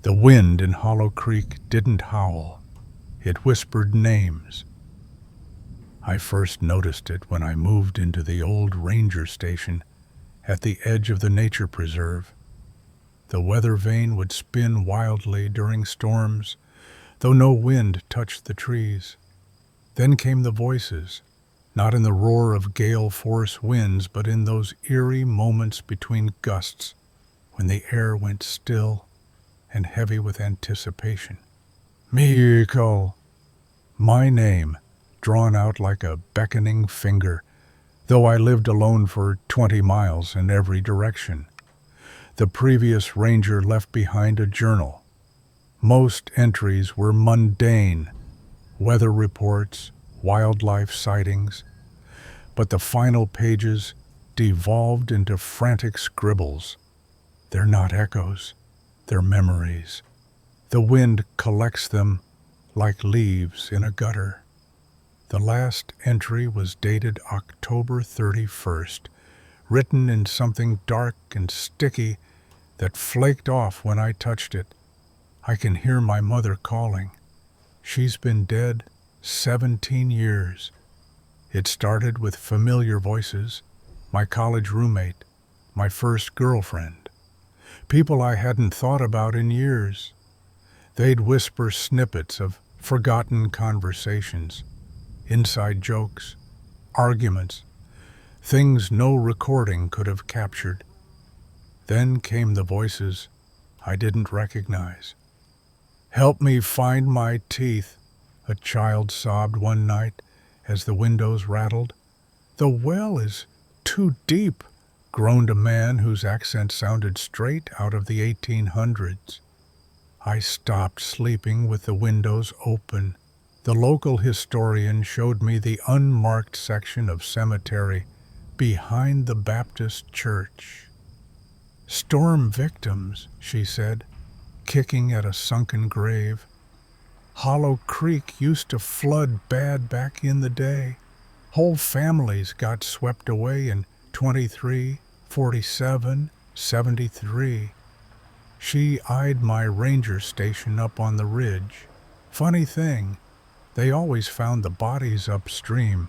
The wind in Hollow Creek didn't howl. It whispered names. I first noticed it when I moved into the old ranger station at the edge of the nature preserve. The weather vane would spin wildly during storms, though no wind touched the trees. Then came the voices, not in the roar of gale force winds, but in those eerie moments between gusts when the air went still and heavy with anticipation. Miko, my name, drawn out like a beckoning finger, though I lived alone for 20 miles in every direction. The previous ranger left behind a journal. Most entries were mundane, weather reports, wildlife sightings, but the final pages devolved into frantic scribbles. They're not echoes, they're memories. The wind collects them like leaves in a gutter. The last entry was dated October 31st, written in something dark and sticky that flaked off when I touched it. I can hear my mother calling. She's been dead 17 years. It started with familiar voices, my college roommate, my first girlfriend, people I hadn't thought about in years. They'd whisper snippets of forgotten conversations, inside jokes, arguments, things no recording could have captured. Then came the voices I didn't recognize. "Help me find my teeth," a child sobbed one night as the windows rattled. "The well is too deep," groaned a man whose accent sounded straight out of the 1800s. I stopped sleeping with the windows open. The local historian showed me the unmarked section of cemetery behind the Baptist church. "Storm victims," she said, kicking at a sunken grave. "Hollow Creek used to flood bad back in the day. Whole families got swept away in 23, 47, 73. She eyed my ranger station up on the ridge. Funny thing, they always found the bodies upstream.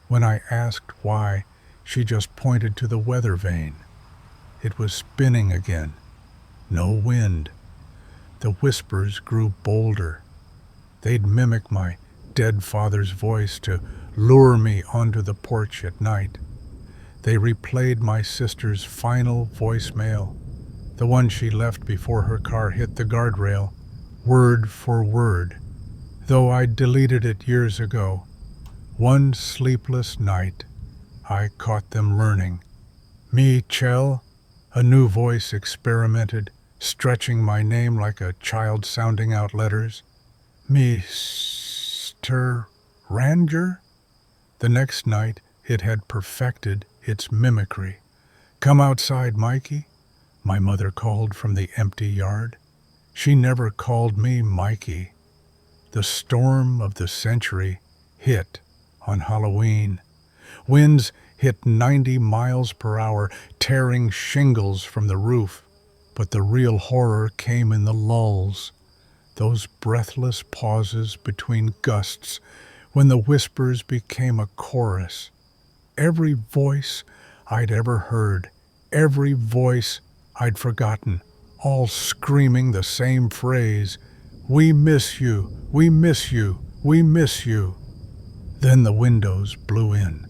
When I asked why, she just pointed to the weather vane. It was spinning again. No wind. The whispers grew bolder. They'd mimic my dead father's voice to lure me onto the porch at night. They replayed my sister's final voicemail, the one she left before her car hit the guardrail, word for word, though I'd deleted it years ago. One sleepless night, I caught them learning. "Me, Chell," a new voice experimented, stretching my name like a child sounding out letters. "Mr. Ranger?" The next night, it had perfected its mimicry. "Come outside, Mikey," my mother called from the empty yard. She never called me Mikey. The storm of the century hit on Halloween. Winds hit 90 miles per hour, tearing shingles from the roof. But the real horror came in the lulls, those breathless pauses between gusts when the whispers became a chorus. Every voice I'd ever heard, every voice I'd forgotten, all screaming the same phrase, "We miss you, we miss you, we miss you." Then the windows blew in,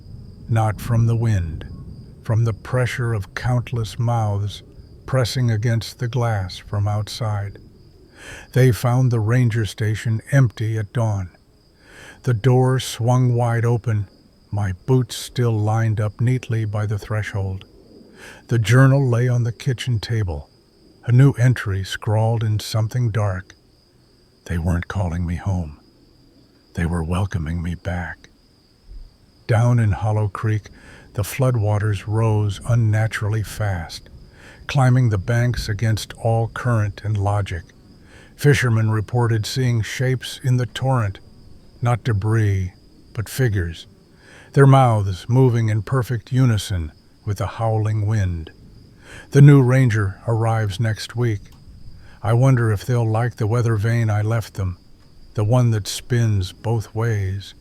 not from the wind, from the pressure of countless mouths pressing against the glass from outside. They found the ranger station empty at dawn. The door swung wide open, my boots still lined up neatly by the threshold. The journal lay on the kitchen table, a new entry scrawled in something dark. They weren't calling me home. They were welcoming me back. Down in Hollow Creek, the floodwaters rose unnaturally fast, climbing the banks against all current and logic. Fishermen reported seeing shapes in the torrent, not debris, but figures, their mouths moving in perfect unison with the howling wind. The new ranger arrives next week. I wonder if they'll like the weather vane I left them, the one that spins both ways.